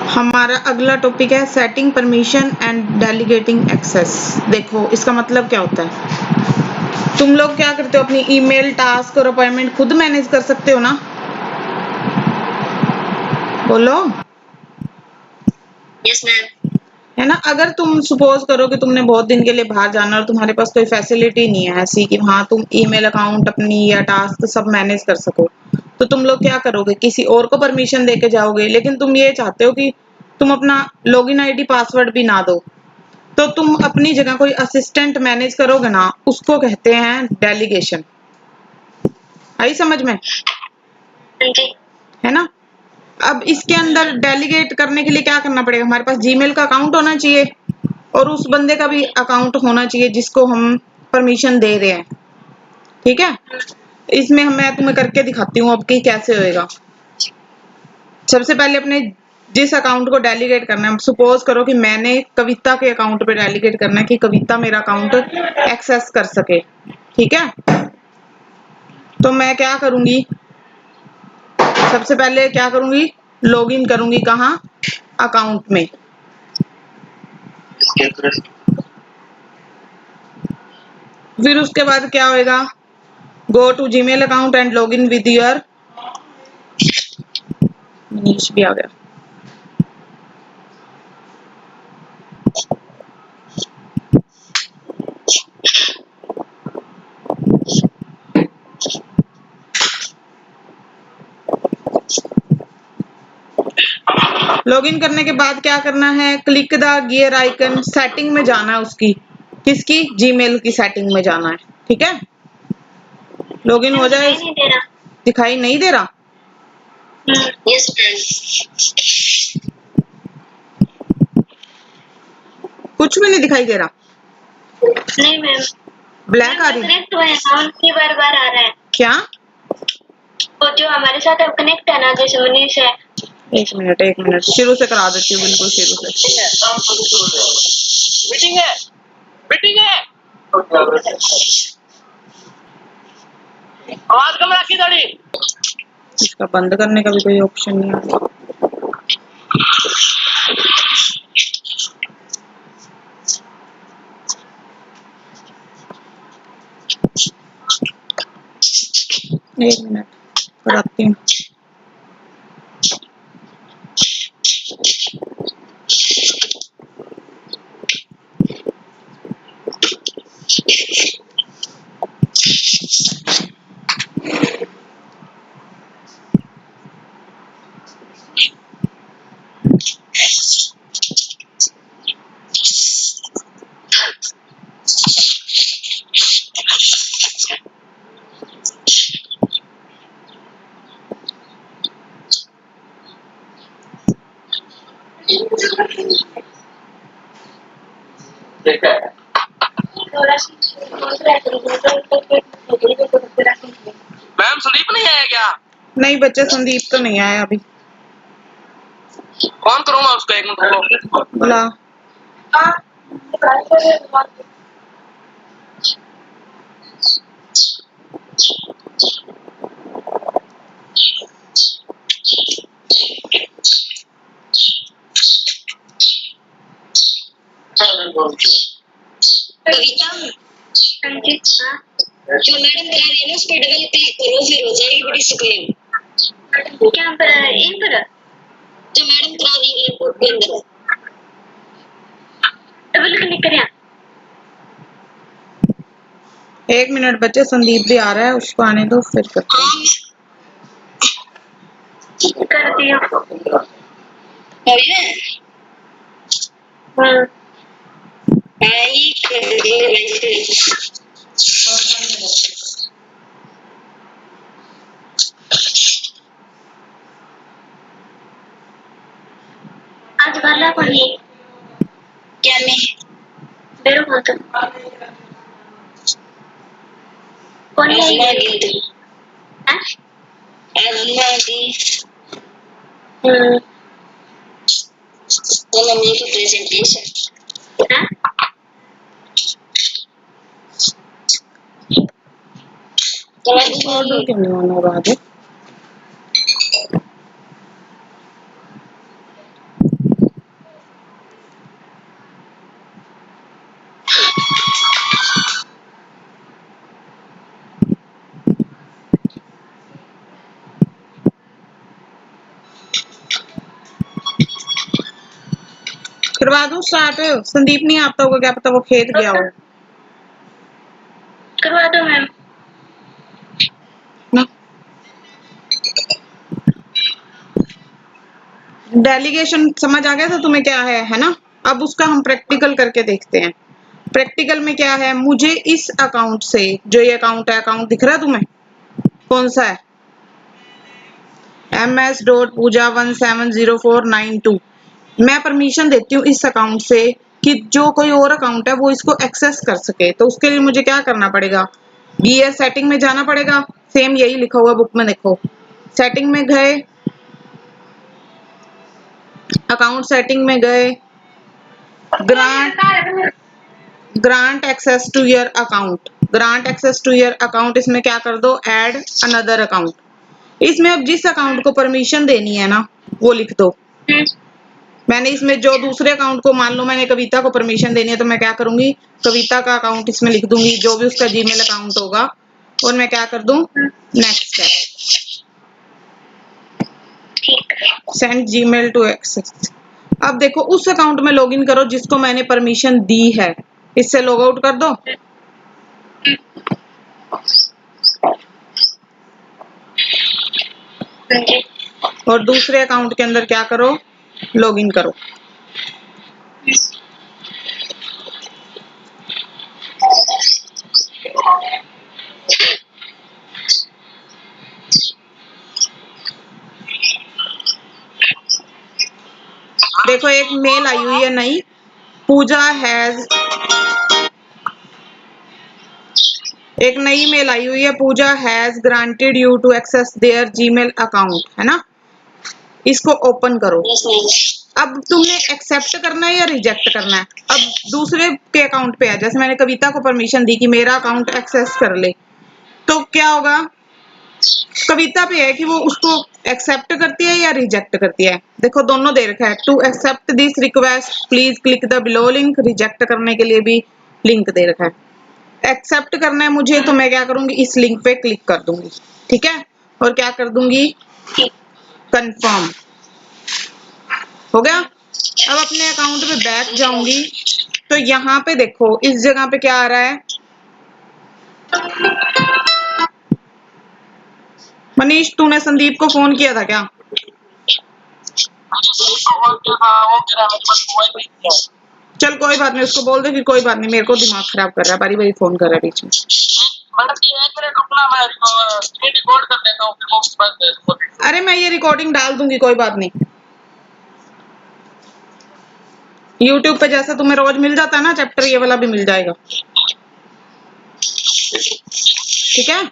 हमारा अगला टॉपिक है setting permission and delegating access. देखो इसका मतलब क्या होता है। तुम लोग क्या करते हो, अपनी ईमेल, टास्क और अपॉइंटमेंट खुद मैनेज कर सकते हो ना? बोलो। Yes ma'am. है ना? अगर तुम सपोज करो कि तुमने बहुत दिन के लिए बाहर जाना और तुम्हारे पास कोई फैसिलिटी नहीं है ऐसी कि हाँ तुम ईमेल अकाउंट अपनी या टास्क सब मैनेज कर सको, तो तुम लोग क्या करोगे? किसी और को परमिशन देके जाओगे। लेकिन तुम ये चाहते हो कि तुम अपना लॉगिन आईडी पासवर्ड भी ना दो, तो तुम अपनी जगह कोई असिस्टेंट मैनेज करोगे ना, उसको कहते हैं डेलीगेशन। आई समझ में? जी। है ना? अब इसके अंदर डेलीगेट करने के लिए क्या करना पड़ेगा? हमारे पास जीमेल का अकाउंट होना चाहिए और उस बंदे का भी अकाउंट होना चाहिए जिसको हम परमिशन दे रहे हैं। ठीक है? इसमें मैं तुम्हें करके दिखाती हूँ अब कि कैसे होएगा। सबसे पहले अपने जिस अकाउंट को डेलीगेट करना है, सपोज करो कि मैंने कविता के अकाउंट पे डेलीगेट करना है कि कविता मेरा अकाउंट एक्सेस कर सके। ठीक है? तो मैं क्या करूंगी, सबसे पहले क्या करूंगी, लॉगिन करूंगी कहाँ? अकाउंट में। फिर उसके बाद क्या होएगा, go to Gmail account and log in with your, Manish भी आ गया। लॉगिन करने के बाद क्या करना है, click the gear icon, setting में जाना है उसकी, किसकी? जीमेल की सेटिंग में जाना है। ठीक है? लॉगिन हो जाए। नहीं दे रहा। दिखाई नहीं दे रहा? Yes ma'am. कुछ भी नहीं दिखाई दे रहा? नहीं मैम। ब्लैक आ रही? कनेक्ट हुए अकाउंट की बार-बार आ रहा है। क्या? वो जो हमारे साथ अब कनेक्ट है ना, जैसे मनीष है। एक मिनट शुरू से करा देती हूँ, बिल्कुल शुरू से। मीटिंग है, मीटिंग है। आवाज कम रखी थोड़ी। इसका बंद करने का भी कोई ऑप्शन नहीं है। एक मिनट कराती हूँ। मैम संदीप नहीं आया क्या? नहीं बच्चे, संदीप तो नहीं आया अभी। कौन करूँ मैं उसको? एक मिनट बुला। कविता। जो मैडम करा रही है ना, उस पर डबल क्लिक करो, फिर हो जाएगी बड़ी स्क्रीन। क्या पर इन पर जो मैडम करा रही है एयरपोर्ट के अंदर, डबल क्लिक करें। एक मिनट बच्चे, संदीप भी आ रहा है, उसको आने दो फिर करते हैं। कर दिया। हाँ। आई कर दिया। आज वाला कौन है? क्या मैं? मेरे को तो कौन है ये? हाँ? अम्मा दी। तो मम्मी की प्रेजेंटेशन। हाँ? ऑर्डर क्यों नहीं होना रहा है? करवा दूं स्टार्ट? संदीप नहीं आता होगा, क्या पता वो खेत गया हो करवा दो मैम। ना। डेलीगेशन समझ आ गया था तुम्हें क्या है ना? अब उसका हम प्रैक्टिकल करके देखते हैं। प्रैक्टिकल में क्या है, मुझे इस अकाउंट से, जो ये अकाउंट है, अकाउंट दिख रहा है तुम्हें कौन सा है, ms.puja170492, मैं परमिशन देती हूँ इस अकाउंट से कि जो कोई और अकाउंट है वो इसको एक्सेस कर सके। तो उसके लिए मुझे क्या करना पड़ेगा, बीएस सेटिंग में जाना पड़ेगा। सेम यही लिखा हुआ बुक में, देखो सेटिंग में गए, अकाउंट सेटिंग में गए, grant access to your account, grant access to your account, इसमें क्या कर दो, ऐड अनदर अकाउंट। इसमें अब जिस अकाउंट को परमिशन देनी है ना वो लिख दो। मैंने इसमें जो दूसरे अकाउंट को, मान लो मैंने कविता को परमिशन देनी है, तो मैं क्या करूंगी, कविता का अकाउंट इसमें लिख दूंगी, जो भी उसका जीमेल अकाउंट होगा, और मैं क्या कर दूं, next step, send Gmail to access. अब देखो उस अकाउंट में लॉगिन करो जिसको मैंने परमिशन दी है, इससे लॉग आउट कर दो। और दूसरे अकाउंट के अंदर क्या करो, लॉगिन करो। देखो एक मेल आई हुई है नई, पूजा हैज, एक नई मेल आई हुई है, Pooja has granted you to access their Gmail account, है ना। इसको ओपन करो। अब तुमने एक्सेप्ट करना है या रिजेक्ट करना है। अब दूसरे के अकाउंट पे है, जैसे मैंने कविता को परमिशन दी कि मेरा अकाउंट एक्सेस कर ले, तो क्या होगा, कविता पे है कि वो उसको एक्सेप्ट करती है या रिजेक्ट करती है। देखो दोनों दे रखा है, to accept this request please click the below link, reject करने के लिए भी लिंक दे रखा है। एक्सेप्ट करना है मुझे, तो मैं क्या करूंगी, इस लिंक पे क्लिक कर दूंगी, ठीक है, और क्या कर दूंगी, कंफर्म। हो गया। अब अपने अकाउंट पे बैक जाऊंगी, तो यहाँ पे देखो इस जगह पे क्या आ रहा है, मनीष तूने संदीप को फोन किया था क्या? चल कोई बात नहीं, उसको बोल दे फिर, कोई बात नहीं, मेरे को दिमाग खराब कर रहा है, बारी बारी फोन कर रहा है बीच में। अरे मैं ये रिकॉर्डिंग डाल दूंगी, कोई बात नहीं। YouTube पे जैसा तुम्हें रोज मिल जाता है ना चैप्टर, ये वाला भी मिल जाएगा, ठीक है।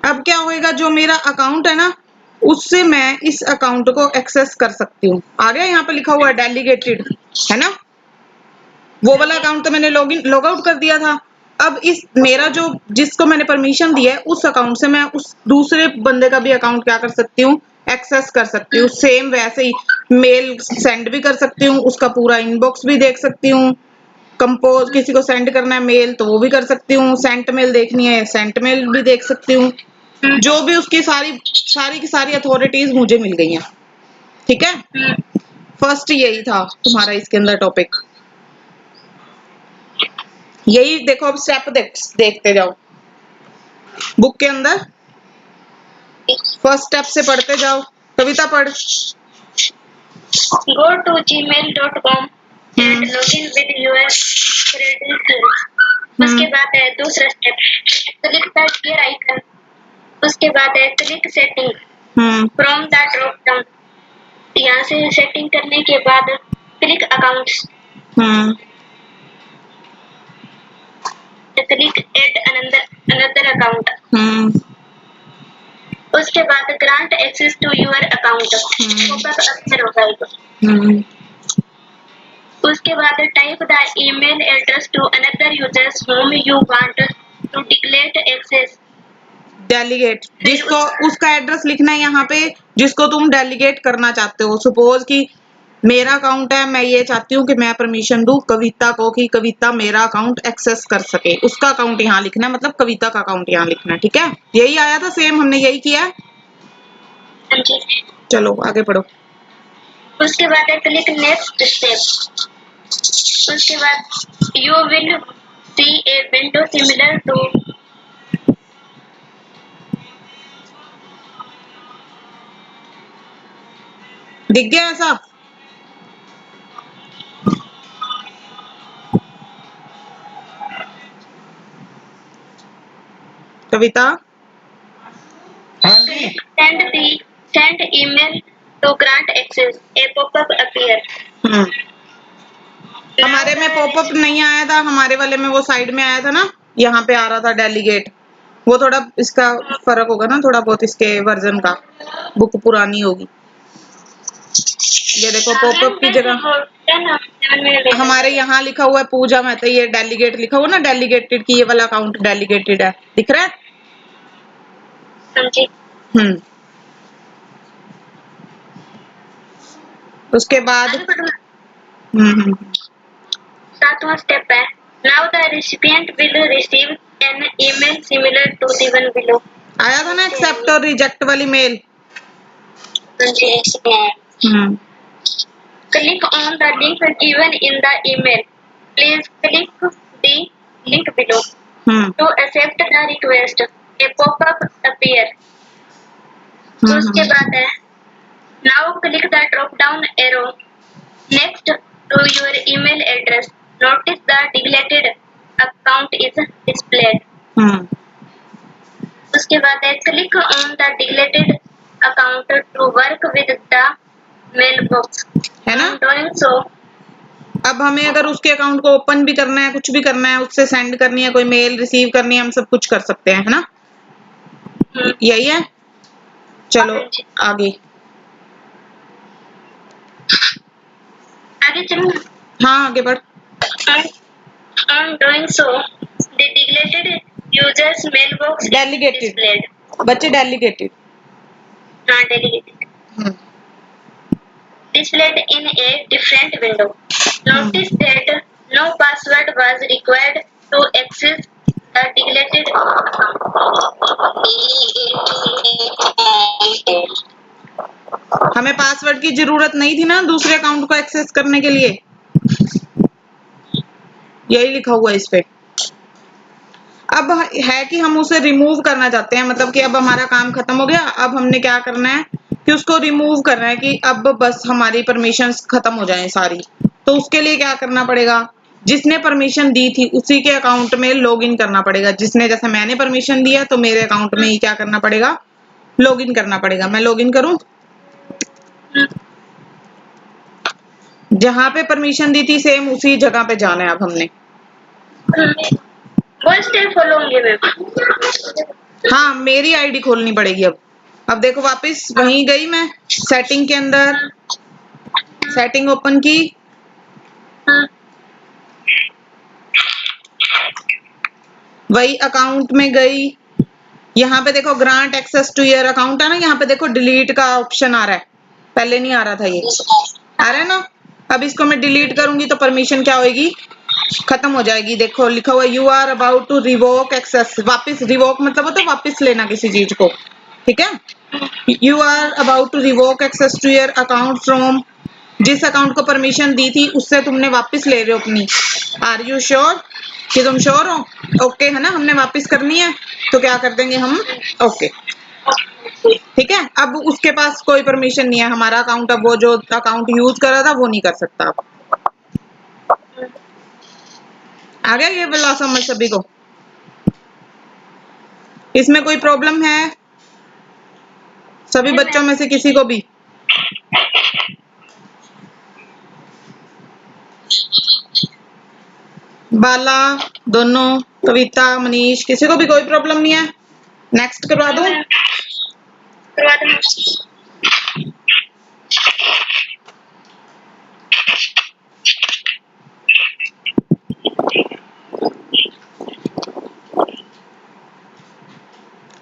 अब क्या होएगा, जो मेरा अकाउंट है ना उससे मैं इस अकाउंट को एक्सेस कर सकती हूँ। आ गया, यहाँ पे लिखा हुआ है डेलीगेटेड, है ना। वो वाला अकाउंट तो मैंने लॉग आउट कर दिया था। अब इस मेरा जो, जिसको मैंने परमिशन दी है, उस अकाउंट से मैं उस दूसरे बंदे का भी अकाउंट क्या कर सकती हूँ, एक्सेस कर सकती हूँ। सेम वैसे ही मेल सेंड भी कर सकती हूँ, उसका पूरा इनबॉक्स भी देख सकती हूँ। कंपोज, किसी को सेंड करना है मेल तो वो भी कर सकती हूँ। सेंट मेल देखनी है, सेंट मेल भी देख सकती हूँ। जो भी उसकी सारी की सारी अथॉरिटीज मुझे मिल गई हैं, ठीक है। फर्स्ट यही था तुम्हारा इसके अंदर टॉपिक, यही देखो। अब स्टेप देखते जाओ बुक के अंदर, फर्स्ट स्टेप से पढ़ते जाओ। कविता पढ़। Go to gmail.com and login with your credentials. उसके बाद है दूसरा step, click the gear icon. उसके बाद है click setting from the drop down. यहाँ से सेटिंग करने के बाद click accounts, click add another account. उसके बाद grant access to your account, अक्षर होगा। उसके बाद type the email address to another users whom you want to delegate access। Delegate, जिसको उसका एड्रेस लिखना है यहाँ पे, जिसको तुम डेलीगेट करना चाहते हो। सपोज कि मेरा अकाउंट है, मैं ये चाहती हूँ कि मैं परमिशन दूं कविता को कि कविता मेरा अकाउंट एक्सेस कर सके, उसका अकाउंट यहाँ लिखना है, मतलब कविता का अकाउंट यहाँ लिखना है, ठीक है। यही आया था सेम, हमने यही किया है। हाँ जी। चलो आगे पढ़ो। उसके बाद है क्लिक नेक्स्ट स्टेप। उसके बाद you will see a window similar to दिख गया ऐसा? कविता? हाँ जी। send email to grant access. A pop-up appear. हमारे में पॉपअप नहीं आया था, हमारे वाले में वो साइड में आया था ना, यहाँ पे आ रहा था डेलीगेट। वो थोड़ा इसका फर्क होगा ना, थोड़ा बहुत इसके वर्जन का, बुक पुरानी होगी। ये देखो पॉपअप की जगह हमारे यहाँ लिखा हुआ है पूजा मेहता, ये डेलीगेट लिखा हुआ ना, डेलीगेटेड की, ये वाला अकाउंट डेलीगेटेड है, दिख रहा है? उसके बाद सातवां स्टेप है now the recipient will receive an email similar to the one below. आया था ना एक्सेप्ट और रिजेक्ट वाली mail. Click on the link given in the email. Please click the link below to accept the request. A pop-up appear. उसके बाद है now click the drop-down arrow next to your email address. Notice the deleted account is displayed. उसके बाद है click on the deleted account to work with the mailbox. है ना? Doing so. अब हमें अगर उसके अकाउंट को ओपन भी करना है, कुछ भी करना है, उससे सेंड करनी है, कोई मेल रिसीव करनी है, हम सब कुछ कर सकते हैं, है ना? यही है। चलो आगे चलो। हाँ आगे बढ़। On doing so, the deleted user's mailbox Delegated. displayed. बच्चे डेलीगेटेड। हाँ delegated. Displayed in a different window. Notice that no password was required to access the deleted account. हमें पासवर्ड की जरूरत नहीं थी ना दूसरे अकाउंट को एक्सेस करने के लिए, यही लिखा हुआ है इस पे। अब है कि हम उसे रिमूव करना चाहते हैं, मतलब कि अब हमारा काम खत्म हो गया, अब हमने क्या करना है कि उसको रिमूव करना है, कि अब बस हमारी परमिशंस खत्म हो जाएं सारी। तो उसके लिए क्या करना पड़ेगा, जिसने परमिशन दी थी उसी के अकाउंट में लॉगिन करना पड़ेगा। जिसने, जैसे मैंने परमिशन दिया तो मेरे अकाउंट में ही क्या करना पड़ेगा, लॉगिन करना पड़ेगा। मैं लॉगिन करूं, जहां पे परमिशन दी थी सेम उसी जगह पे जाना है अब हमने। वो स्टेप फॉलो होंगे मैम। हाँ मेरी आईडी खोलनी पड़ेगी अब। अब देखो वापस वहीं गई मैं, सेटिंग के अंदर सेटिंग ओपन की, वही अकाउंट में गई, यहाँ पे देखो grant access to your account है ना, यहाँ पे देखो डिलीट का ऑप्शन आ रहा है, पहले नहीं आ रहा था, ये आ रहा है ना। अब इसको मैं डिलीट करूंगी तो परमिशन क्या होगी, खत्म हो जाएगी। देखो लिखा हुआ you are about to revoke access, वापस रिवोक मतलब होता है वापस लेना किसी चीज को, ठीक है। You are about to revoke access to your account from, जिस अकाउंट को परमिशन दी थी उससे तुमने वापस ले रहे हो अपनी। आर यू श्योर, कि तुम श्योर हो? ओके है ना, हमने वापस करनी है तो क्या कर देंगे हम, ओके ठीक है। अब उसके पास कोई परमिशन नहीं है, हमारा अकाउंट अब वो जो अकाउंट यूज कर रहा था वो नहीं कर सकता। अब आ गया ये वाला समझ सभी को? इसमें कोई प्रॉब्लम है सभी बच्चों में से किसी को भी? बाला, दोनों, कविता, मनीष, किसी को भी कोई प्रॉब्लम नहीं है? नेक्स्ट करवा दूं?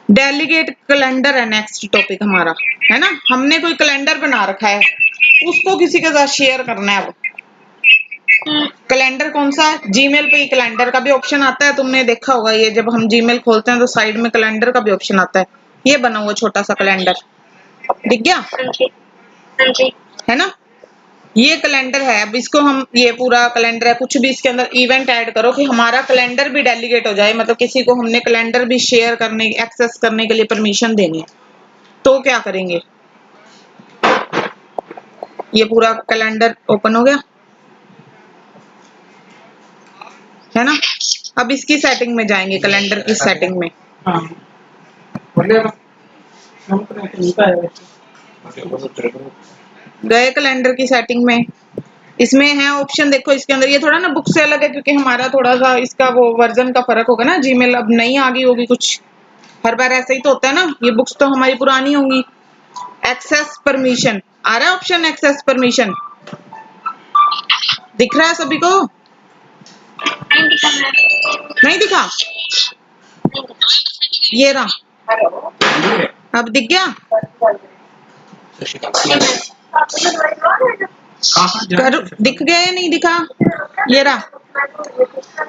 डेलीगेट कैलेंडर है नेक्स्ट टॉपिक हमारा, है ना। हमने कोई कैलेंडर बना रखा है, उसको किसी के साथ शेयर करना है। अब कैलेंडर कौन सा, जीमेल पे ही कैलेंडर का भी ऑप्शन आता है, तुमने देखा होगा ये, जब हम जीमेल खोलते हैं तो साइड में कैलेंडर का भी ऑप्शन आता है। ये बना हुआ छोटा सा कैलेंडर, दिख गया? हाँ जी, हाँ जी। है ना? ये कैलेंडर है। अब इसको हम, ये पूरा कैलेंडर है, कुछ भी इसके अंदर इवेंट ऐड करो कि हमारा कैलेंडर भी डेलीगेट हो जाए, मतलब किसी को हमने कैलेंडर भी शेयर करने, एक्सेस करने के लिए परमिशन देनी है, तो क्या करेंगे? ये पूरा कैलेंडर ओपन हो गया, है ना? अब इसकी सेटिंग में जाएंगे, कैलेंडर की सेटिंग में। हाँ बोलिएगा। हम तो नहीं है। गए कैलेंडर की सेटिंग में। इसमें है ऑप्शन, देखो इसके अंदर, ये थोड़ा ना बुक से अलग है क्योंकि हमारा थोड़ा सा इसका वो वर्जन का फर्क होगा ना। जीमेल अब नई आ गई होगी कुछ, हर बार ऐसा ही तो होता है ना। ये बुक्स तो हमारी पुरानी होंगी। एक्सेस परमिशन आ रहा है ऑप्शन, एक्सेस परमिशन दिख रहा है सभी को? नहीं दिखा मैम, नहीं दिखा? नहीं दिखा। ये रहा, अब दिख गया? नहीं मैम। कर, दिख गया या नहीं दिखा? ये रहा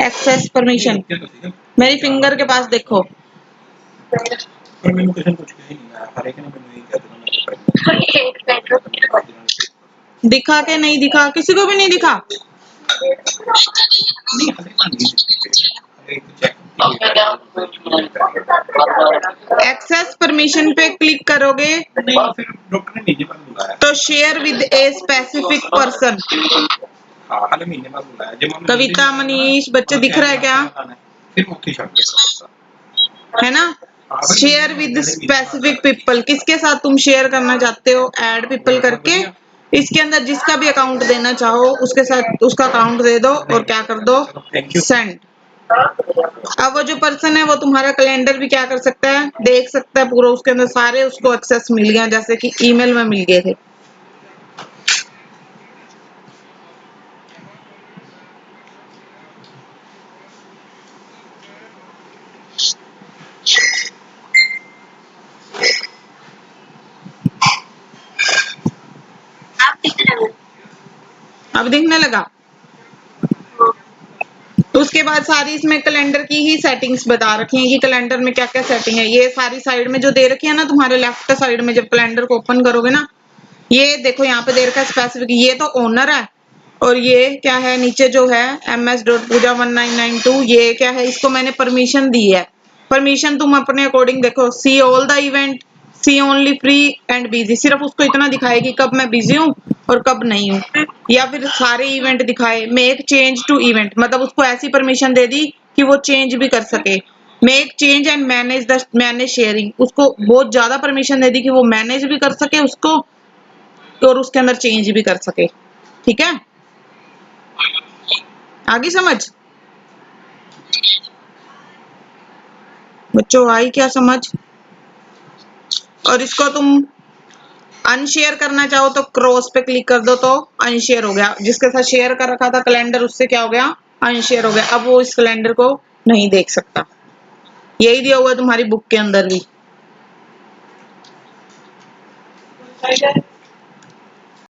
एक्सेस परमिशन, मेरी फिंगर के पास देखो। पर मैंने क्वेश्चन पूछ के ही नहीं आया, हर एक ने मैंने यही कह दिया मैं दिखा के नहीं दिखा? किसी को भी नहीं दिखा? नहीं, हर एक नहीं दिखती है। हर एक चेक एक्सेस परमिशन पे क्लिक करोगे नहीं, फिर डॉक्टर ने महीने बाद बुलाया। तो share with a specific person. हाँ, हर महीने बाद बुलाया। जब हमने कविता, मनीष, बच्चे दिख रहा है क्या? फिर मौके शामिल है ना? शेयर विद स्पेसिफिक पीपल, किसके साथ तुम शेयर करना चाहते हो? ऐड पीपल करके इसके अंदर जिसका भी अकाउंट देना चाहो उसके साथ उसका अकाउंट दे दो और क्या कर दो, सेंड। अब वो जो पर्सन है वो तुम्हारा कैलेंडर भी क्या कर सकता है, देख सकता है पूरा, उसके अंदर सारे उसको एक्सेस मिल गया, जैसे कि ईमेल में मिल गए थे। आप दिख रहे हैं। अब दिखने लगा। तो उसके बाद सारी इसमें कैलेंडर की ही सेटिंग्स बता रखी हैं कि कैलेंडर में क्या क्या सेटिंग है। ये सारी साइड में जो दे रखी है ना, तुम्हारे लेफ्ट साइड में जब कैलेंडर को ओपन करोगे ना, ये देखो यहाँ पे दे रखा है स्पेसिफिक, ये तो ओनर है। और ये क्या है नीचे जो है ms.puja1992, ये क्या है, इसको मैंने परमिशन दी है। परमिशन तुम अपने अकॉर्डिंग देखो, see all the event, see only free and busy, सिर्फ उसको इतना दिखाए कि कब मैं बिजी हूँ और कब नहीं हूँ, या फिर सारे इवेंट दिखाए। मेक चेंज टू इवेंट, मतलब उसको ऐसी परमिशन दे दी कि वो चेंज भी कर सके। Make change and manage sharing, उसको बहुत ज्यादा परमिशन दे दी कि वो मैनेज भी कर सके उसको और उसके अंदर चेंज भी कर सके। ठीक है, आगे समझ बच्चों, आई क्या समझ? और इसको तुम अनशेयर करना चाहो तो क्रॉस पे क्लिक कर दो तो अनशेयर हो गया। जिसके साथ शेयर कर रखा था कैलेंडर, उससे क्या हो गया, अनशेयर हो गया। अब वो इस कैलेंडर को नहीं देख सकता। यही दिया हुआ है तुम्हारी बुक के अंदर भी।